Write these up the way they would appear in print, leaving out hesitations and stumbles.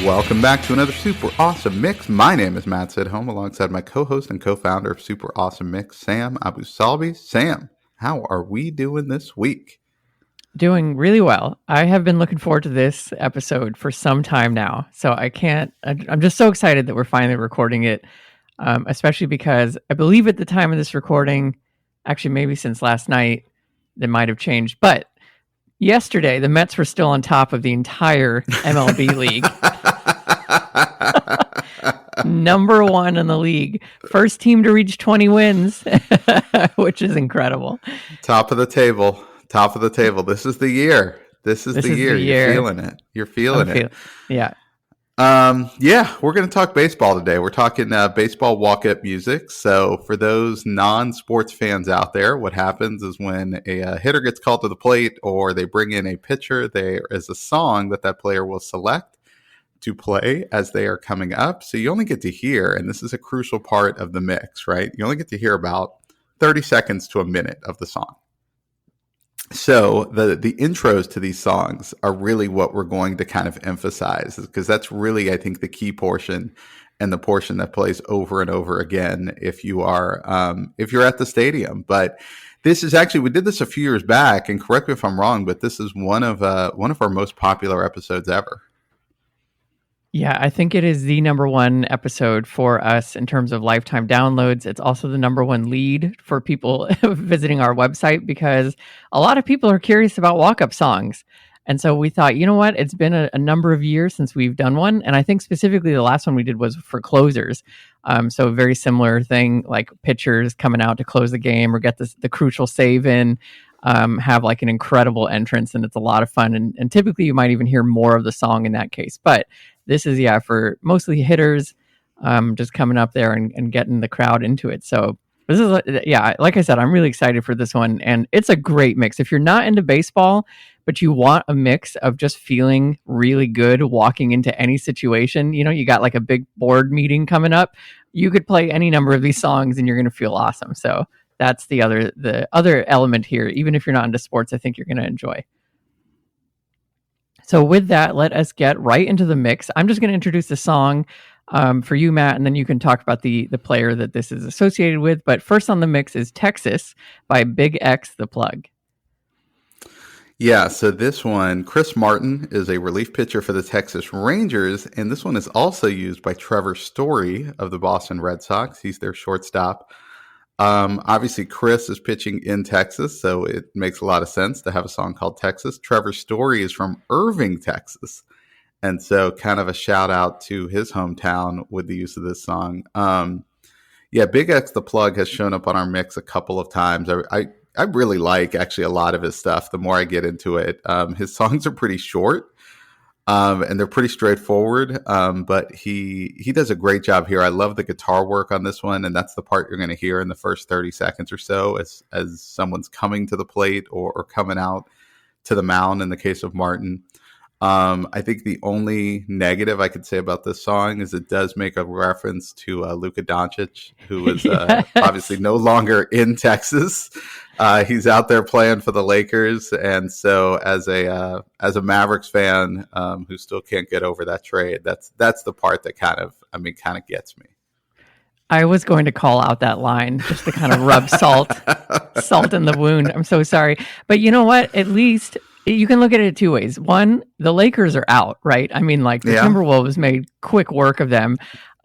Welcome back to another Super Awesome Mix. My name is Matt Sidholm, alongside my co-host and co-founder of Super Awesome Mix, Sam Abu Salbi. Sam, how are we doing this week? Doing really well. I have been looking forward to this episode for some time now. So I'm just so excited that we're finally recording it, especially because I believe at the time of this recording, actually maybe since last night, it might have changed. But yesterday, the Mets were still on top of the entire MLB league. Number one in the league. First team to reach 20 wins, which is incredible. Top of the table. This is the year. This is the year. You're feeling it. Yeah. We're going to talk baseball today. We're talking baseball walk-up music. So for those non-sports fans out there, what happens is when a hitter gets called to the plate or they bring in a pitcher, there is a song that player will select to play as they are coming up. So you only get to hear, and this is a crucial part of the mix, right? You only get to hear about 30 seconds to a minute of the song. So the intros to these songs are really what we're going to kind of emphasize, because that's really, I think, the key portion and the portion that plays over and over again if you're at the stadium. But this is actually, we did this a few years back, and correct me if I'm wrong, but this is one of our most popular episodes ever. Yeah, I think it is the number one episode for us in terms of lifetime downloads. It's also the number one lead for people visiting our website, because a lot of people are curious about walk-up songs. And so we thought, you know what? It's been a number of years since we've done one. And I think specifically the last one we did was for closers. So a very similar thing, like pitchers coming out to close the game or get the crucial save in, have like an incredible entrance, and it's a lot of fun. And typically you might even hear more of the song in that case. But this is, for mostly hitters, just coming up there and getting the crowd into it. So this is, like I said, I'm really excited for this one. And it's a great mix. If you're not into baseball, but you want a mix of just feeling really good walking into any situation, you got like a big board meeting coming up, you could play any number of these songs and you're going to feel awesome. So that's the other element here. Even if you're not into sports, I think you're going to enjoy. So with that, let us get right into the mix. I'm just going to introduce the song for you, Matt, and then you can talk about the player that this is associated with. But first on the mix is Texas by Big X the Plug. Yeah, so this one, Chris Martin is a relief pitcher for the Texas Rangers, and this one is also used by Trevor Story of the Boston Red Sox. He's their shortstop. Obviously, Chris is pitching in Texas, so it makes a lot of sense to have a song called Texas. Trevor Story is from Irving, Texas, and so kind of a shout out to his hometown with the use of this song. Big X the Plug has shown up on our mix a couple of times. I really like actually a lot of his stuff. The more I get into it, his songs are pretty short. And they're pretty straightforward, but he does a great job here. I love the guitar work on this one, and that's the part you're going to hear in the first 30 seconds or so as someone's coming to the plate or coming out to the mound in the case of Martin. I think the only negative I could say about this song is it does make a reference to Luka Doncic, who is obviously no longer in Texas. He's out there playing for the Lakers, and so as a Mavericks fan who still can't get over that trade, that's the part that kind of gets me. I was going to call out that line just to kind of rub salt in the wound. I'm so sorry, but you know what? At least you can look at it two ways. One, the Lakers are out, right? I mean, like the Timberwolves made quick work of them.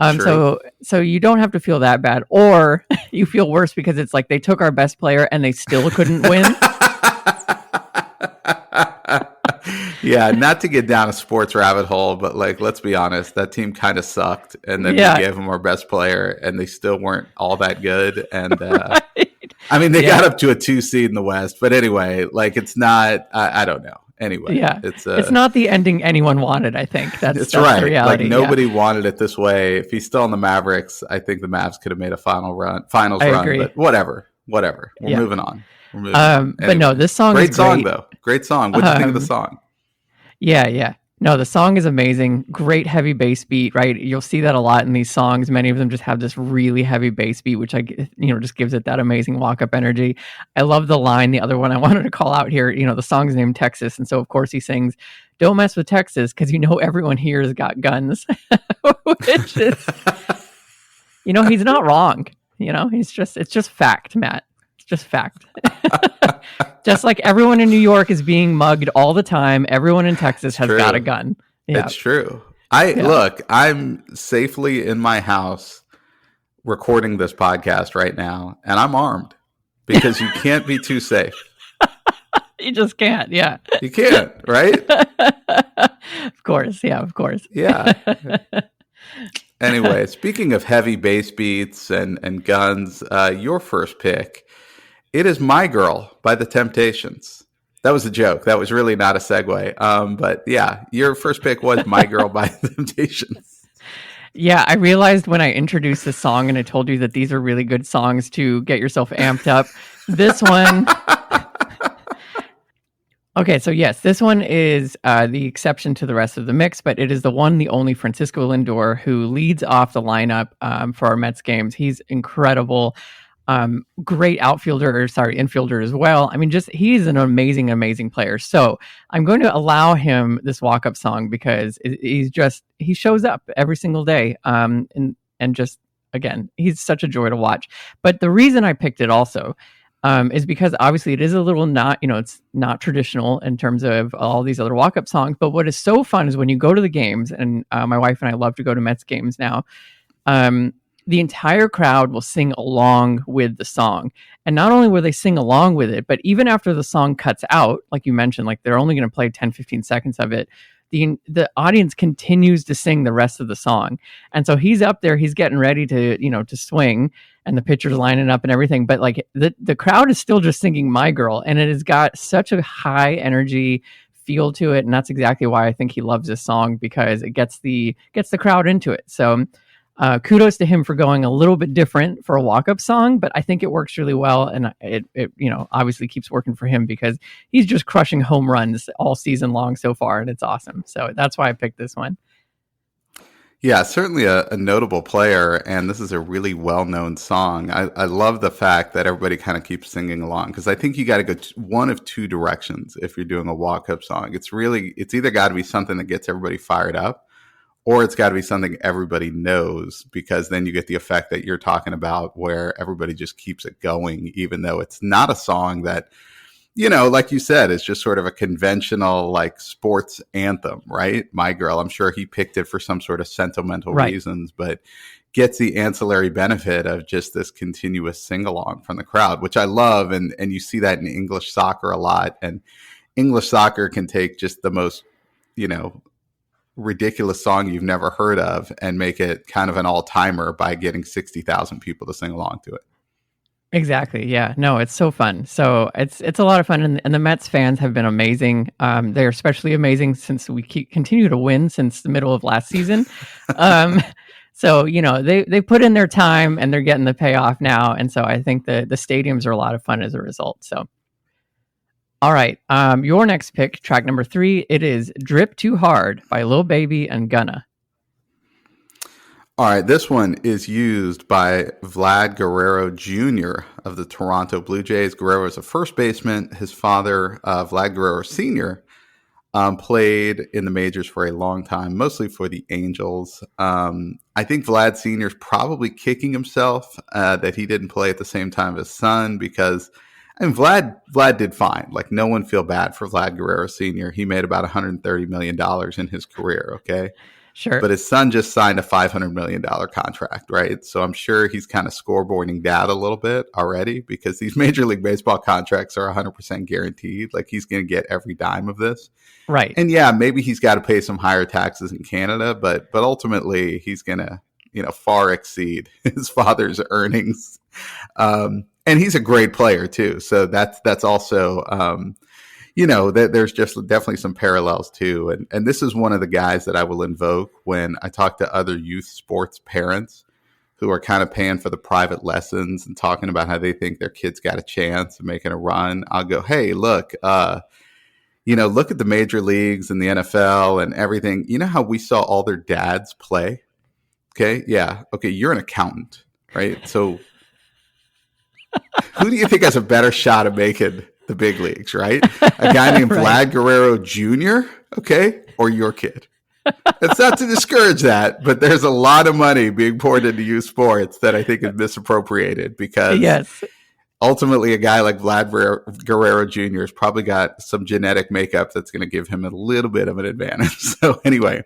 So you don't have to feel that bad, or you feel worse because it's like they took our best player and they still couldn't win. Yeah, not to get down a sports rabbit hole, but like, let's be honest, that team kind of sucked, and then we gave them our best player, and they still weren't all that good. And right. They got up to a 2 seed in the West, but anyway, like it's not. I don't know. Anyway, it's not the ending anyone wanted. I think that's right. The reality. Like nobody wanted it this way. If he's still on the Mavericks, I think the Mavs could have made a finals run. Agree. But whatever. We're moving on. Anyway. But no, this song great is song though. Great song. What do you think of the song? Yeah. No, the song is amazing. Great heavy bass beat, right? You'll see that a lot in these songs. Many of them just have this really heavy bass beat, which just gives it that amazing walk up energy. I love the line. The other one I wanted to call out here, the song's named Texas. And so, of course, he sings, "Don't mess with Texas," because everyone here has got guns, which is, he's not wrong. It's just fact, Matt. It's just fact. Just like everyone in New York is being mugged all the time, everyone in Texas has got a gun. Yeah. It's true. Look, I'm safely in my house recording this podcast right now, and I'm armed because you can't be too safe. You just can't. Yeah. You can't, right? Of course. Yeah, of course. Yeah. Anyway, speaking of heavy bass beats and guns, your first pick, it is "My Girl" by The Temptations. That was a joke. That was really not a segue. But yeah, your first pick was "My Girl" by The Temptations. Yeah, I realized when I introduced this song and I told you that these are really good songs to get yourself amped up. This one... Okay, so yes, this one is the exception to the rest of the mix, but it is the only Francisco Lindor who leads off the lineup for our Mets games. He's incredible. Great infielder as well. I mean, he's an amazing, amazing player. So I'm going to allow him this walk-up song because he shows up every single day. And just, again, he's such a joy to watch. But the reason I picked it also is because obviously it is a little it's not traditional in terms of all these other walk-up songs. But what is so fun is when you go to the games, and my wife and I love to go to Mets games now, the entire crowd will sing along with the song. And not only will they sing along with it, but even after the song cuts out, like you mentioned, like they're only going to play 10, 15 seconds of it, the audience continues to sing the rest of the song. And so he's up there, he's getting ready to, to swing, and the pitcher's lining up and everything. But like the crowd is still just singing "My Girl," and it has got such a high energy feel to it. And that's exactly why I think he loves this song, because it gets the crowd into it. So kudos to him for going a little bit different for a walk-up song, but I think it works really well, and it obviously keeps working for him because he's just crushing home runs all season long so far, and it's awesome. So that's why I picked this one. Yeah, certainly a notable player, and this is a really well-known song. I love the fact that everybody kind of keeps singing along, because I think you got to go one of two directions if you're doing a walk-up song. It's either got to be something that gets everybody fired up, or it's got to be something everybody knows, because then you get the effect that you're talking about where everybody just keeps it going, even though it's not a song that, like you said, it's just sort of a conventional like sports anthem, right? "My Girl." I'm sure he picked it for some sort of sentimental reasons, but gets the ancillary benefit of just this continuous sing-along from the crowd, which I love. And you see that in English soccer a lot. And English soccer can take just the most, ridiculous song you've never heard of and make it kind of an all-timer by getting 60,000 people to sing along to it. Exactly. Yeah. No, it's so fun. So it's a lot of fun, and the Mets fans have been amazing. They're especially amazing since we continue to win since the middle of last season. So they put in their time and they're getting the payoff now, and so I think the stadiums are a lot of fun as a result. So. All right, your next pick, track number 3, it is "Drip Too Hard" by Lil Baby and Gunna. All right, this one is used by Vlad Guerrero Jr. of the Toronto Blue Jays. Guerrero is a first baseman. His father, Vlad Guerrero Sr., played in the majors for a long time, mostly for the Angels. I think Vlad Sr. is probably kicking himself that he didn't play at the same time as his son, because Vlad did fine. Like, no one feel bad for Vlad Guerrero Sr. He made about $130 million in his career, okay? Sure. But his son just signed a $500 million contract, right? So I'm sure he's kind of scoreboarding dad a little bit already, because these Major League Baseball contracts are 100% guaranteed. Like, he's going to get every dime of this. Right. And yeah, maybe he's got to pay some higher taxes in Canada, but ultimately he's going to, far exceed his father's earnings. And he's a great player too. So that's also, there's just definitely some parallels too. And this is one of the guys that I will invoke when I talk to other youth sports parents who are kind of paying for the private lessons and talking about how they think their kids got a chance of making a run. I'll go, hey, look, look at the major leagues and the NFL and everything. You know how we saw all their dads play? Okay. Yeah. Okay. You're an accountant, right? So who do you think has a better shot of making the big leagues, right? A guy named Right. Vlad Guerrero Jr., okay? Or your kid? It's not to discourage that, but there's a lot of money being poured into youth sports that I think is misappropriated because Yes. ultimately a guy like Vlad Guerrero Jr. has probably got some genetic makeup that's going to give him a little bit of an advantage. So anyway,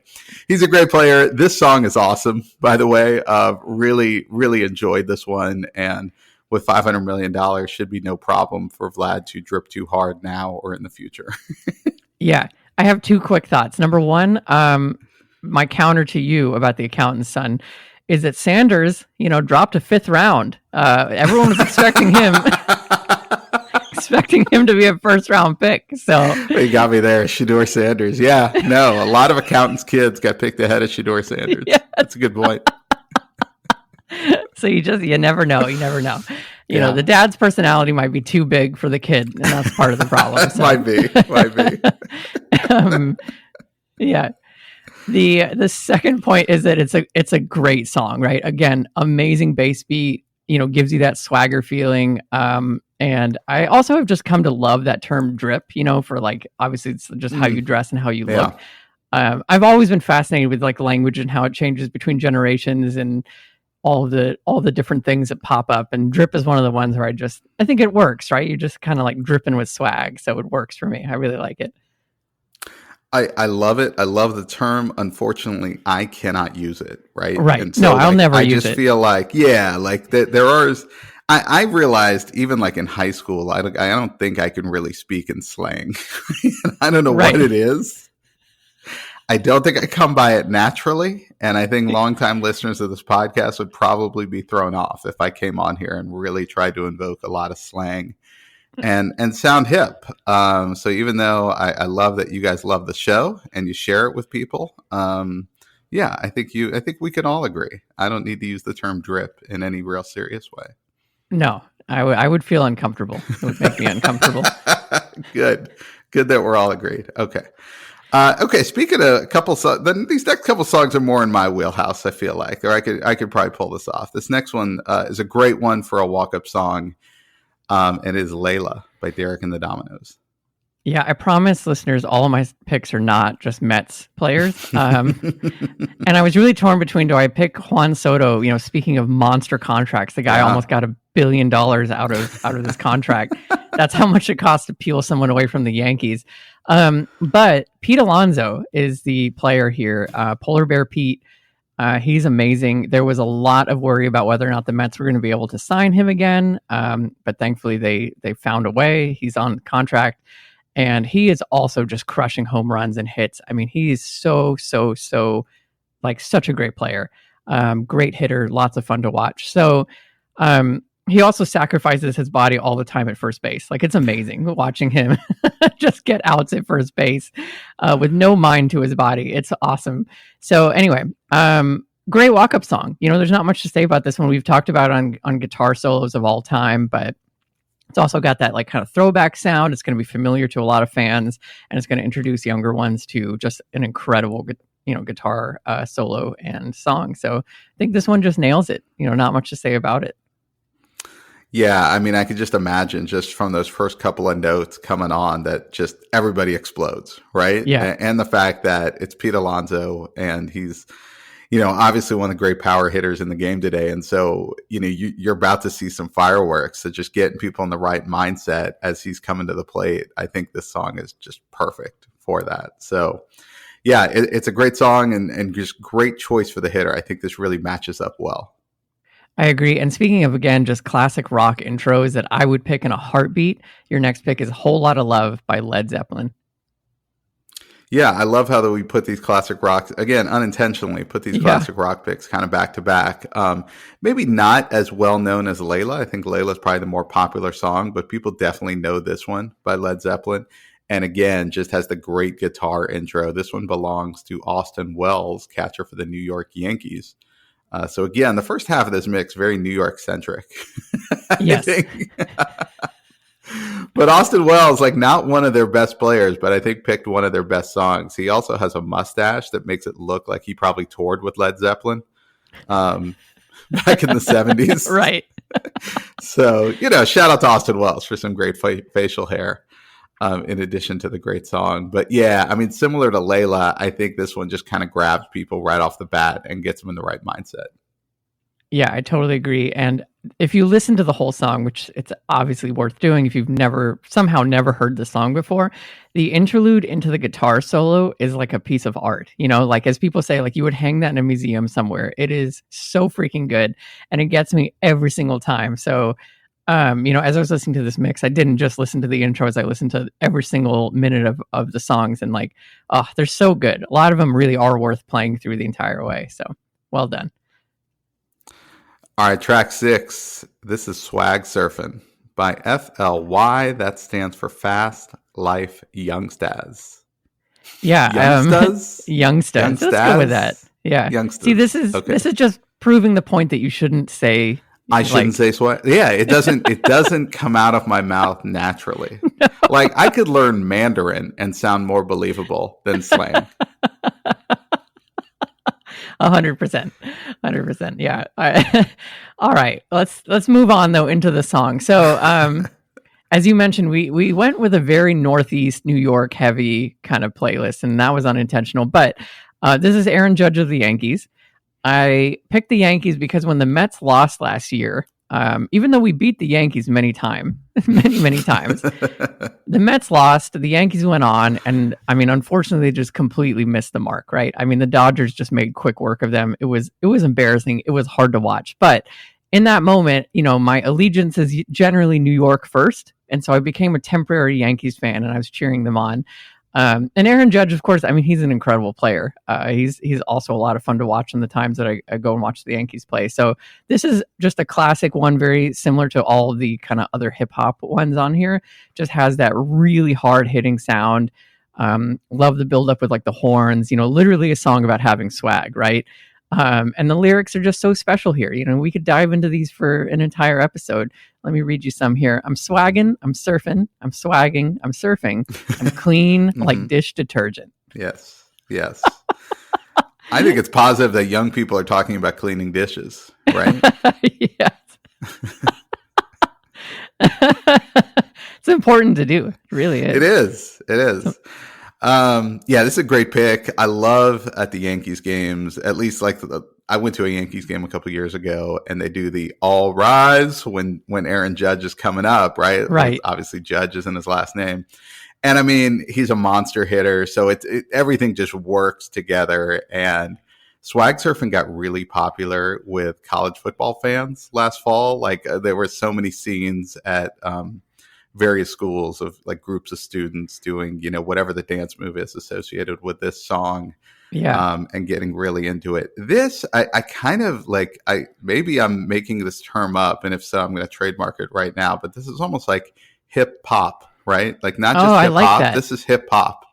he's a great player. This song is awesome, by the way. Really, really enjoyed this one. And with $500 million, should be no problem for Vlad to drip too hard now or in the future. Yeah. I have two quick thoughts. Number one, my counter to you about the accountant's son is that Sanders, dropped a 5th round. Everyone was expecting him to be a 1st round pick. So You got me there, Shedeur Sanders. Yeah, no, a lot of accountants' kids got picked ahead of Shedeur Sanders. Yeah. That's a good point. So you never know. You never know. You know, the dad's personality might be too big for the kid, and that's part of the problem. So. Might be. Yeah. The second point is that it's a great song, right? Again, amazing bass beat, gives you that swagger feeling. And I also have just come to love that term drip, for like, obviously it's just how you dress and how you look. I've always been fascinated with like language and how it changes between generations and all the different things that pop up, and drip is one of the ones where I think it works, right? You're just kind of like dripping with swag. So it works for me. I really like it. I love it. I love the term. Unfortunately, I cannot use it. Right. Right. And so, no, I'll never use it. I just feel like, there are, I realized even like in high school, I don't think I can really speak in slang. I don't know what it is. I don't think I come by it naturally. And I think longtime listeners of this podcast would probably be thrown off if I came on here and really tried to invoke a lot of slang and sound hip. So even though I love that you guys love the show and you share it with people, I think we can all agree. I don't need to use the term drip in any real serious way. No, I would feel uncomfortable. It would make me uncomfortable. Good that we're all agreed. Okay. Speaking of a couple songs, then these next couple songs are more in my wheelhouse, I feel like, or I could probably pull this off. This next one is a great one for a walk-up song. It is Layla by Derek and the Dominoes. Yeah, I promise listeners, all of my picks are not just Mets players. And I was really torn between, do I pick Juan Soto? Speaking of monster contracts, the guy almost got $1 billion out of this contract. That's how much it costs to peel someone away from the Yankees. But Pete Alonso is the player here. Polar Bear Pete. He's amazing. There was a lot of worry about whether or not the Mets were going to be able to sign him again. But thankfully they found a way. He's on contract. And he is also just crushing home runs and hits. I mean, he is so like such a great player. Great hitter, lots of fun to watch. So he also sacrifices his body all the time at first base. Like, it's amazing watching him just get outs at first base with no mind to his body. It's awesome. So anyway, great walk-up song. There's not much to say about this one. We've talked about on guitar solos of all time, but it's also got that like kind of throwback sound. It's going to be familiar to a lot of fans, and it's going to introduce younger ones to just an incredible, guitar solo and song. So I think this one just nails it. Not much to say about it. Yeah, I mean, I could just imagine just from those first couple of notes coming on that just everybody explodes, right? Yeah. And the fact that it's Pete Alonso and he's, obviously one of the great power hitters in the game today. And so, you're about to see some fireworks. So just getting people in the right mindset as he's coming to the plate. I think this song is just perfect for that. So yeah, it's a great song and just great choice for the hitter. I think this really matches up well. I agree. And speaking of, again, just classic rock intros that I would pick in a heartbeat, your next pick is Whole Lotta Love by Led Zeppelin. Yeah, I love how we put these classic rocks, again, unintentionally put these classic rock picks kind of back to back. Maybe not as well known as Layla. I think Layla is probably the more popular song, but people definitely know this one by Led Zeppelin. And again, just has the great guitar intro. This one belongs to Austin Wells, catcher for the New York Yankees. So again, the first half of this mix, very New York centric. Yes. But Austin Wells, like not one of their best players, but I think picked one of their best songs. He also has a mustache that makes it look like he probably toured with Led Zeppelin back in the 70s. Right. So, shout out to Austin Wells for some great facial hair. In addition to the great song. But yeah, I mean, similar to Layla, I think this one just kind of grabs people right off the bat and gets them in the right mindset. Yeah, I totally agree. And if you listen to the whole song, which it's obviously worth doing if you've somehow never heard the song before, the interlude into the guitar solo is like a piece of art. Like as people say, like you would hang that in a museum somewhere. It is so freaking good. And it gets me every single time. So as I was listening to this mix, I didn't just listen to the intros. I listened to every single minute of the songs, and they're so good. A lot of them really are worth playing through the entire way. So well done. All right, track 6. This is Swag Surfin' by FLY. That stands for Fast Life Youngstas. Yeah. Youngstas? Youngstas. Let's go with that. Yeah. Youngstas. See, this is just proving the point that you shouldn't say I shouldn't say swag. Yeah, it doesn't come out of my mouth naturally. No. Like I could learn Mandarin and sound more believable than slang. 100%. Yeah. All right. Let's move on though into the song. So, as you mentioned, we went with a very Northeast New York heavy kind of playlist, and that was unintentional. But this is Aaron Judge of the Yankees. I picked the Yankees because when the Mets lost last year, even though we beat the Yankees many times, the Mets lost, the Yankees went on, and I mean, unfortunately, they just completely missed the mark, right? I mean, the Dodgers just made quick work of them. It was embarrassing. It was hard to watch. But in that moment, my allegiance is generally New York first, and so I became a temporary Yankees fan, and I was cheering them on. And Aaron Judge, of course, I mean, he's an incredible player. He's also a lot of fun to watch in the times that I go and watch the Yankees play. So this is just a classic one, very similar to all of the kind of other hip hop ones on here. Just has that really hard hitting sound. Love the build up with like the horns, literally a song about having swag, right? And the lyrics are just so special here. We could dive into these for an entire episode. Let me read you some here. I'm swagging, I'm surfing, I'm swagging, I'm surfing, I'm clean like dish detergent. Yes. I think it's positive that young people are talking about cleaning dishes, right? Yes. It's important to do. It really is. It is. Yeah, this is a great pick. I love at the Yankees games, at least like I went to a Yankees game a couple years ago, and they do the all rise when Aaron Judge is coming up, right? Right. Obviously, Judge isn't his last name. And I mean, he's a monster hitter, so everything just works together. And swag surfing got really popular with college football fans last fall. Like there were so many scenes at various schools of like groups of students doing, whatever the dance move is associated with this song. Yeah. And getting really into it. This, I kind of like, maybe I'm making this term up, and if so, I'm going to trademark it right now, but this is almost like hip hop, right? Like not just hip hop. Like this is hip hop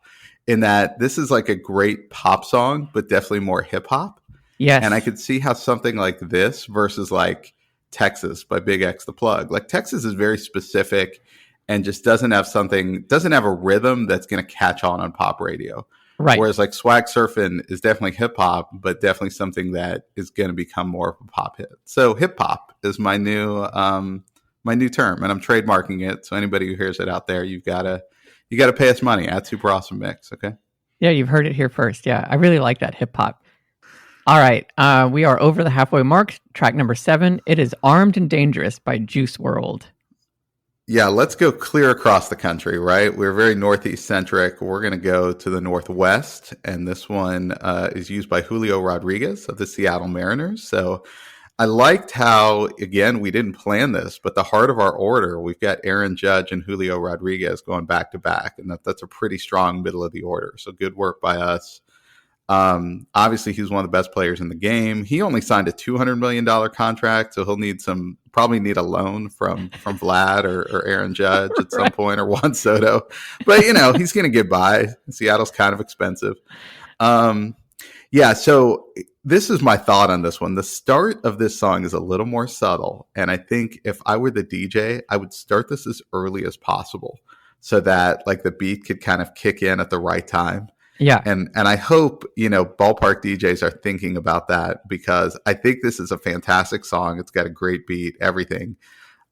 in that this is like a great pop song, but definitely more hip hop. Yes. And I could see how something like this versus like Texas by Big X the Plug. Like Texas is very specific and just doesn't have a rhythm that's going to catch on pop radio. Right. Whereas like swag surfing is definitely hip hop, but definitely something that is going to become more of a pop hit. So hip hop is my new term, and I'm trademarking it. So anybody who hears it out there, you gotta pay us money at Super Awesome Mix. Okay. Yeah, you've heard it here first. Yeah, I really like that hip hop. All right, we are over the halfway mark. Track number 7. It is Armed and Dangerous by Juice WRLD. Yeah, let's go clear across the country, right? We're very Northeast centric. We're going to go to the Northwest, and this one is used by Julio Rodriguez of the Seattle Mariners. So I liked how, again, we didn't plan this, but the heart of our order, we've got Aaron Judge and Julio Rodriguez going back to back, and that's a pretty strong middle of the order. So good work by us. Obviously, he's one of the best players in the game. He only signed a $200 million contract, so he'll probably need a loan from Vlad or Aaron Judge at some point, or Juan Soto. But, he's going to get by. Seattle's kind of expensive. Yeah, so this is my thought on this one. The start of this song is a little more subtle. And I think if I were the DJ, I would start this as early as possible so that like the beat could kind of kick in at the right time. Yeah. And I hope, ballpark DJs are thinking about that, because I think this is a fantastic song. It's got a great beat, everything.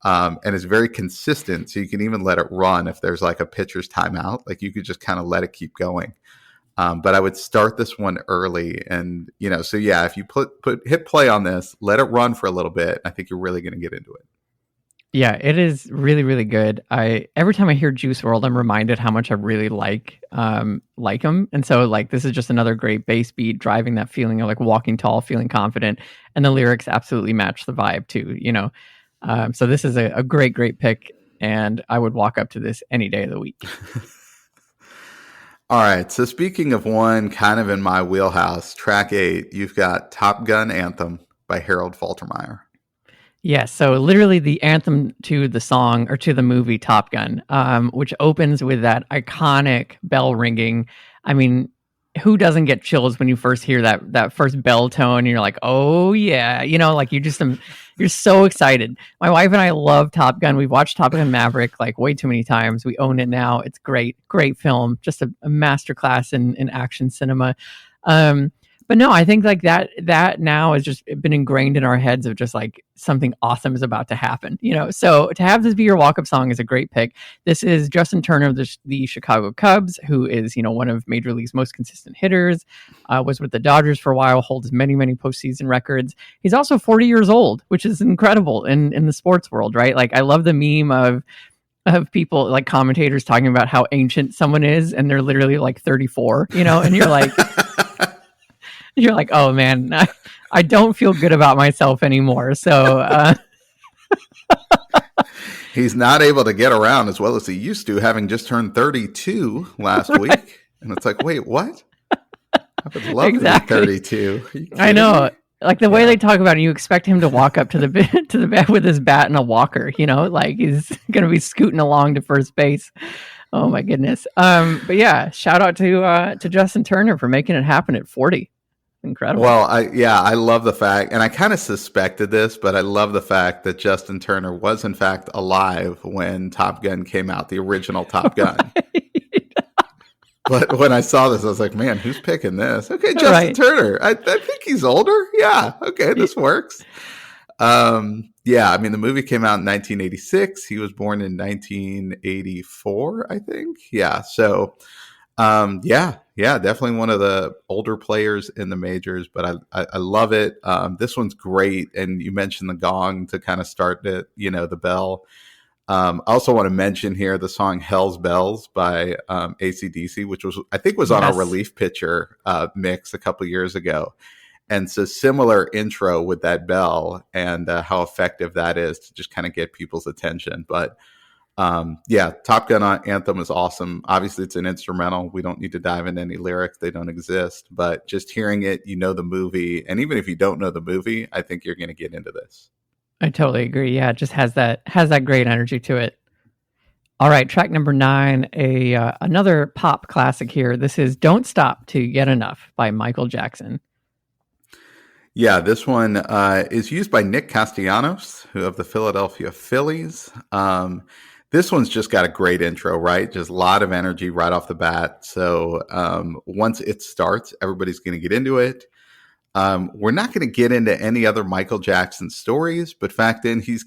And it's very consistent. So you can even let it run if there's like a pitcher's timeout. Like you could just kind of let it keep going. But I would start this one early, and so yeah, if you hit play on this, let it run for a little bit, I think you're really going to get into it. Yeah, it is really, really good. Every time I hear Juice WRLD, I'm reminded how much I really like him, and so like this is just another great bass beat driving that feeling of like walking tall, feeling confident, and the lyrics absolutely match the vibe too. So this is a great pick, and I would walk up to this any day of the week. All right, so speaking of one kind of in my wheelhouse, track 8, you've got Top Gun Anthem by Harold Faltermeyer. Yeah, so literally the anthem to the song or to the movie Top Gun, which opens with that iconic bell ringing. I mean, who doesn't get chills when you first hear that first bell tone and you're like, oh yeah, like you're so excited. My wife and I love Top Gun. We've watched Top Gun Maverick like way too many times. We own it now. It's great film, just a masterclass in action cinema. But no, I think like that now has just been ingrained in our heads of just like something awesome is about to happen, So to have this be your walk-up song is a great pick. This is Justin Turner of the Chicago Cubs, who is, one of Major League's most consistent hitters, was with the Dodgers for a while, holds many, many postseason records. He's also 40 years old, which is incredible in the sports world, right? Like I love the meme of people like commentators talking about how ancient someone is, and they're literally like 34, and you're like... You're like, oh man, I don't feel good about myself anymore. So he's not able to get around as well as he used to, having just turned 32 last week. And it's like, wait, what? I would love to be 32. I know. Like the way they talk about it, you expect him to walk up to the bat with his bat and a walker, like he's going to be scooting along to first base. Oh my goodness. But yeah, shout out to Justin Turner for making it happen at 40. Incredible. Well, I love the fact, and I kind of suspected this, but I love the fact that Justin Turner was in fact alive when Top Gun came out, the original Top Gun. Right. But when I saw this, I was like, man, who's picking this? Okay, Justin Turner. I think he's older. Yeah. Okay, this works. Yeah, I mean, the movie came out in 1986. He was born in 1984, I think. Yeah. So, yeah, definitely one of the older players in the majors, but I love it. This one's great. And you mentioned the gong to kind of start it, the bell. I also want to mention here the song Hell's Bells by AC/DC, which I think was on our relief pitcher mix a couple years ago. And so similar intro with that bell and how effective that is to just kind of get people's attention. But Top Gun Anthem is awesome. Obviously, it's an instrumental. We don't need to dive into any lyrics. They don't exist. But just hearing it, the movie. And even if you don't know the movie, I think you're going to get into this. I totally agree. Yeah, it just has that great energy to it. All right, track number 9, another pop classic here. This is Don't Stop Till You Get Enough by Michael Jackson. Yeah, this one is used by Nick Castellanos, who of the Philadelphia Phillies. This one's just got a great intro, right? Just a lot of energy right off the bat. So once it starts, everybody's going to get into it. We're not going to get into any other Michael Jackson stories, but fact is he's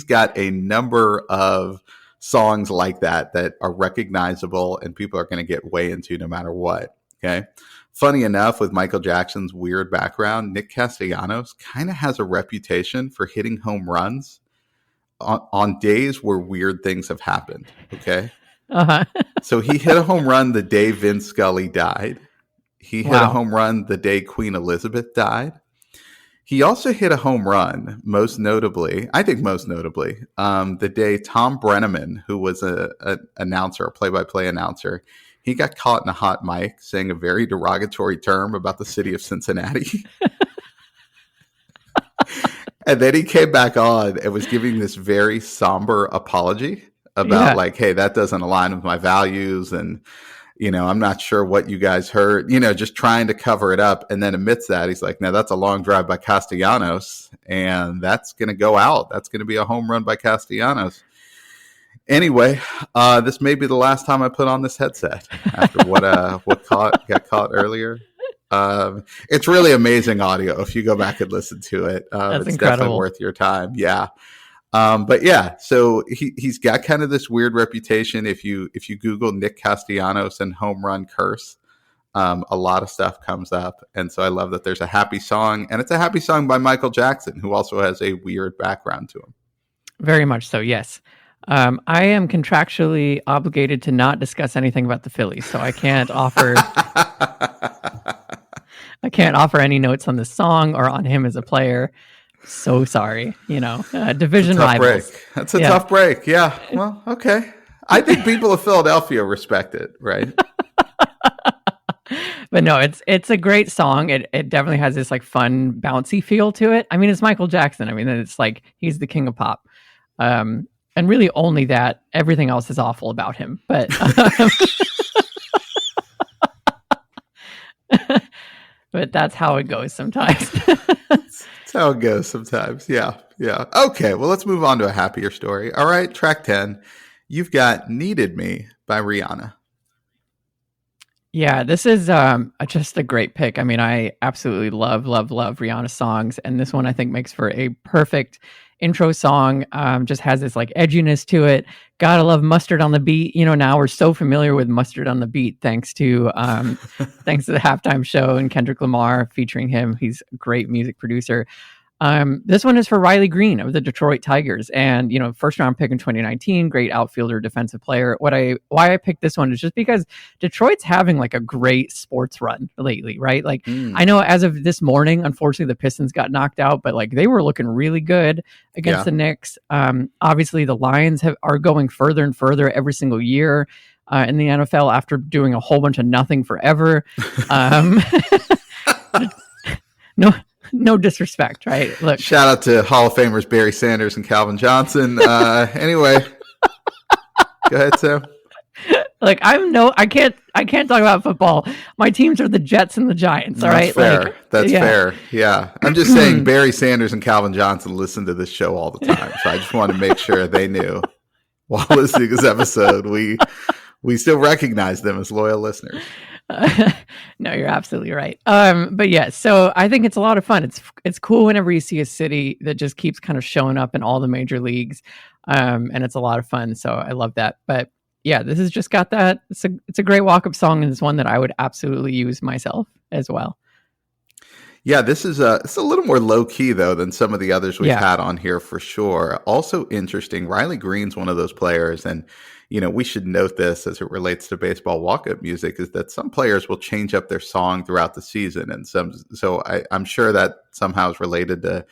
got a number of songs like that are recognizable and people are going to get way into no matter what. Okay. Funny enough, with Michael Jackson's weird background, Nick Castellanos kind of has a reputation for hitting home runs on days where weird things have happened. Okay. Uh-huh. So he hit a home run the day Vince Scully died. He hit a home run the day Queen Elizabeth died. He also hit a home run, most notably, the day Tom Brenneman, who was a play-by-play announcer, he got caught in a hot mic saying a very derogatory term about the city of Cincinnati. And then he came back on and was giving this very somber apology about hey, that doesn't align with my values. And, I'm not sure what you guys heard, just trying to cover it up, and then admits that. He's like, no, that's a long drive by Castellanos, and that's going to go out. That's going to be a home run by Castellanos. Anyway, this may be the last time I put on this headset after what got caught earlier. It's really amazing audio if you go back and listen to it. That's it's incredible. Definitely worth your time. Yeah. But yeah, so he's got kind of this weird reputation. If you Google Nick Castellanos and home run curse, a lot of stuff comes up. And so I love that there's a happy song, and it's a happy song by Michael Jackson, who also has a weird background to him. Very much so, yes. I am contractually obligated to not discuss anything about the Phillies, so I can't offer any notes on this song or on him as a player. So sorry, division rivals. That's a tough break. Yeah. Well, okay. I think people of Philadelphia respect it, right? But no, it's a great song. It definitely has this like fun, bouncy feel to it. I mean, it's Michael Jackson. I mean, it's like he's the king of pop. And really only that. Everything else is awful about him. But but that's how it goes sometimes. That's how it goes sometimes. Yeah. Yeah. Okay. Well, let's move on to a happier story. All right. Track 10. You've got Needed Me by Rihanna. Yeah, this is just a great pick. I mean, I absolutely love Rihanna songs. And this one I think makes for a perfect intro song. Just has this like edginess to it. Gotta love Mustard on the Beat. Now we're so familiar with Mustard on the Beat thanks to thanks to the halftime show and Kendrick Lamar featuring him. He's a great music producer. This one is for Riley Green of the Detroit Tigers, and first round pick in 2019, great outfielder, defensive player. Why I picked this one is just because Detroit's having like a great sports run lately, right? Like I know as of this morning, unfortunately the Pistons got knocked out, but like they were looking really good against the Knicks. Obviously the Lions are going further and further every single year in the NFL after doing a whole bunch of nothing forever. No disrespect, right? Look, shout out to Hall of Famers Barry Sanders and Calvin Johnson. Anyway, go ahead, Sam. Like I can't talk about football. My teams are the Jets and the Giants. All right, fair. That's fair. Yeah, I'm just saying Barry Sanders and Calvin Johnson listen to this show all the time, so I just want to make sure they knew while listening to this episode. We still recognize them as loyal listeners. No, you're absolutely right. But yeah, so I think it's a lot of fun. It's cool whenever you see a city that just keeps kind of showing up in all the major leagues. And it's a lot of fun. So I love that. But yeah, this has just got that. It's a great walk-up song, and it's one that I would absolutely use myself as well. Yeah, this is it's a little more low key though than some of the others we've had on here for sure. Also interesting, Riley Green's one of those players, and we should note this as it relates to baseball walk-up music, is that some players will change up their song throughout the season, and so I'm sure that somehow is related to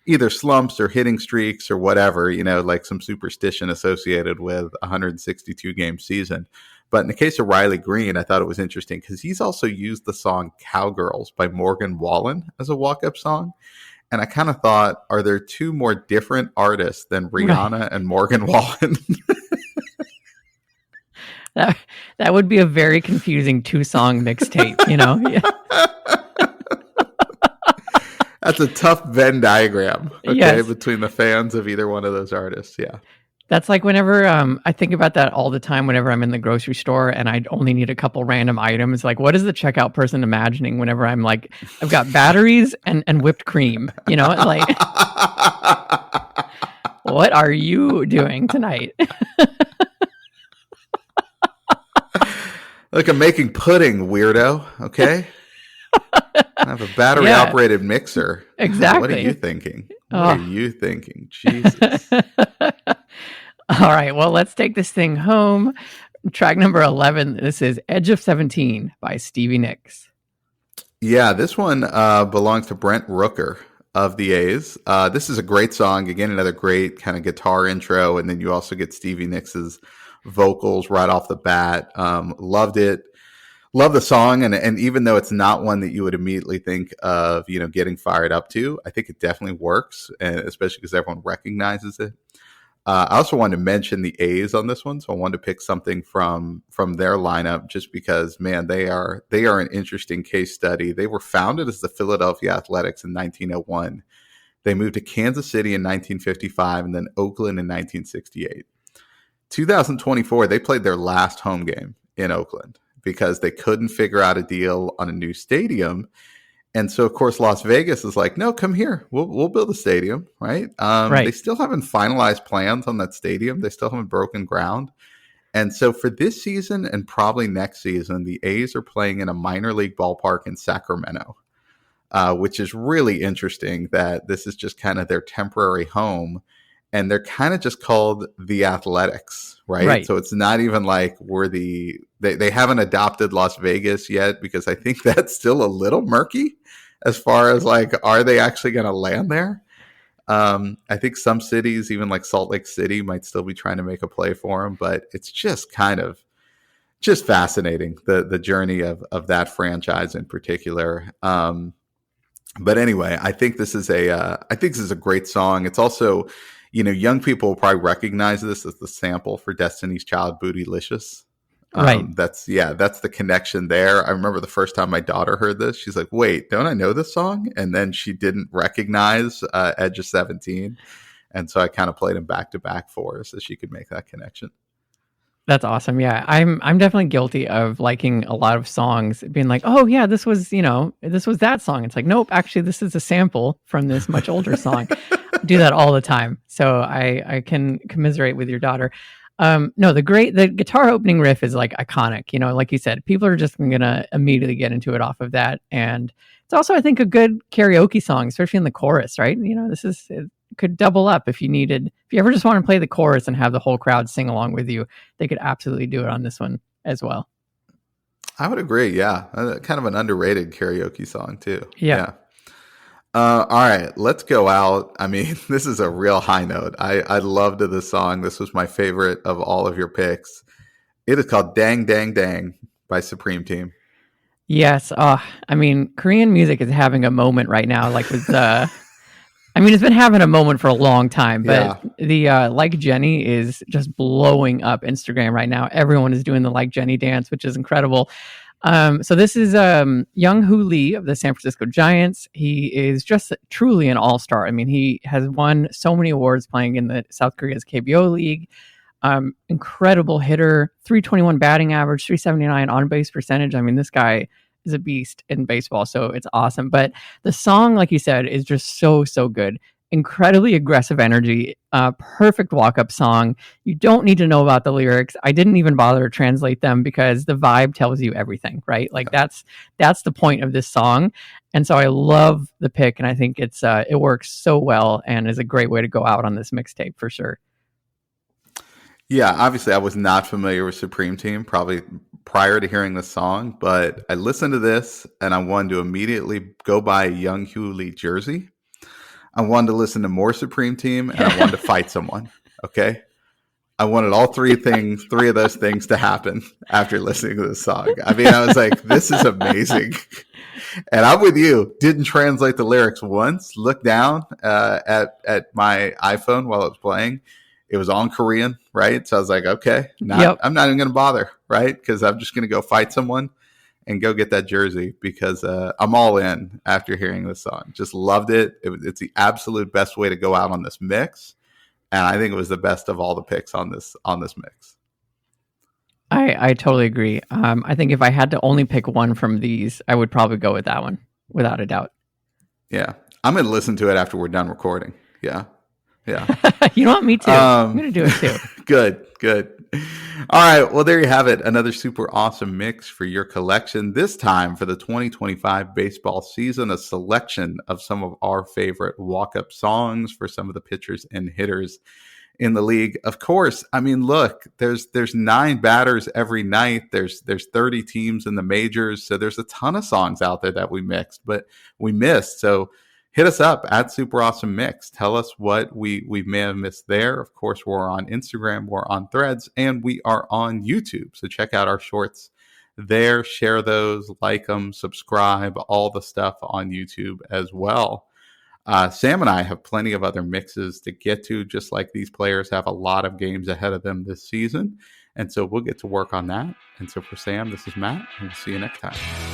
either slumps or hitting streaks or whatever, like some superstition associated with a 162 game season. But in the case of Riley Green, I thought it was interesting because he's also used the song Cowgirls by Morgan Wallen as a walk-up song. And I kind of thought, are there two more different artists than Rihanna and Morgan Wallen? That would be a very confusing 2-song mixtape, Yeah. That's a tough Venn diagram, between the fans of either one of those artists. Yeah. That's like whenever I think about that all the time whenever I'm in the grocery store and I only need a couple random items. Like, what is the checkout person imagining whenever I'm like, I've got batteries and whipped cream, like, what are you doing tonight? Look, I'm making pudding, weirdo. Okay. I have a battery operated mixer. Exactly. What are you thinking? What are you thinking? Jesus. All right, well, let's take this thing home. Track number 11. This is Edge of 17 by Stevie Nicks. Yeah, this one belongs to Brent Rooker of the A's. This is a great song. Again, another great kind of guitar intro. And then you also get Stevie Nicks's vocals right off the bat. Loved it. Love the song. And even though it's not one that you would immediately think of, getting fired up to, I think it definitely works. And especially because everyone recognizes it. I also wanted to mention the A's on this one, so I wanted to pick something from their lineup, just because, man, they are an interesting case study. They were founded as the Philadelphia Athletics in 1901. They moved to Kansas City in 1955, and then Oakland in 1968. 2024, they played their last home game in Oakland because they couldn't figure out a deal on a new stadium. And so, of course, Las Vegas is like, no, come here. We'll build a stadium, right? They Right. still haven't finalized plans on that stadium. They still haven't broken ground. And so for this season and probably next season, the A's are playing in a minor league ballpark in Sacramento, which is really interesting that this is just kind of their temporary home. And they're kind of just called the Athletics, right? Right. So it's not even like they haven't adopted Las Vegas yet, because I think that's still a little murky as far as like, are they actually going to land there? I think some cities, even like Salt Lake City, might still be trying to make a play for them, but it's just kind of just fascinating, the journey of that franchise in particular. But anyway, I think this is a great song. It's also, young people will probably recognize this as the sample for Destiny's Child, Bootylicious. Right. That's the connection there. I remember the first time my daughter heard this, she's like, wait, don't I know this song? And then she didn't recognize Edge of 17. And so I kind of played them back to back for her so she could make that connection. That's awesome. Yeah, I'm definitely guilty of liking a lot of songs, being like, oh yeah, this was that song. It's like, nope, actually this is a sample from this much older song. I do that all the time. So I can commiserate with your daughter. No, the guitar opening riff is like iconic. Like you said, people are just gonna immediately get into it off of that. And it's also, I think, a good karaoke song, especially in the chorus, right? It could double up if you ever just want to play the chorus and have the whole crowd sing along with you. They could absolutely do it on this one as well. I would agree. Yeah. Kind of an underrated karaoke song too. Yeah. All right, let's go out. I mean, this is a real high note. I loved this song. This was my favorite of all of your picks. It is called Dang Dang Dang by Supreme Team. Yes. I mean, Korean music is having a moment right now, like with it's been having a moment for a long time, but the Like Jenny is just blowing up Instagram right now. Everyone is doing the Like Jenny dance, which is incredible. So this is Young-Hoo Lee of the San Francisco Giants. He is just truly an all-star. I mean, he has won so many awards playing in the South Korea's KBO League. Incredible hitter, 321 batting average, 379 on-base percentage. I mean, this guy is a beast in baseball, so it's awesome. But the song, like you said, is just so good. Incredibly aggressive energy, perfect walk-up song. You don't need to know about the lyrics. I didn't even bother to translate them because the vibe tells you everything, right? Like that's the point of this song. And so I love the pick, and I think it works so well and is a great way to go out on this mixtape for sure. Yeah, obviously I was not familiar with Supreme Team probably prior to hearing the song, but I listened to this and I wanted to immediately go buy a Young-Hoo Lee jersey. I wanted to listen to more Supreme Team, and I wanted to fight someone. Okay. I wanted all three of those things to happen after listening to this song. I mean, I was like, this is amazing. And I'm with you. Didn't translate the lyrics once. Looked down at my iPhone while it was playing. It was all in Korean, right? So I was like, okay, I'm not even going to bother, right? Because I'm just going to go fight someone and go get that jersey because I'm all in after hearing this song. Just loved it. It's the absolute best way to go out on this mix. And I think it was the best of all the picks on this mix. I totally agree. I think if I had to only pick one from these, I would probably go with that one, without a doubt. Yeah. I'm going to listen to it after we're done recording. Yeah. You know what? Me too. I'm going to do it too. Good. All right. Well, there you have it. Another super awesome mix for your collection. This time for the 2025 baseball season, a selection of some of our favorite walk-up songs for some of the pitchers and hitters in the league. Of course, I mean, look, there's 9 batters every night. There's 30 teams in the majors. So there's a ton of songs out there that we missed. So hit us up at Super Awesome Mix. Tell us what we may have missed there. Of course, we're on Instagram, we're on Threads, and we are on YouTube. So check out our shorts there. Share those, like them, subscribe, all the stuff on YouTube as well. Sam and I have plenty of other mixes to get to, just like these players have a lot of games ahead of them this season. And so we'll get to work on that. And so for Sam, this is Matt, and we'll see you next time.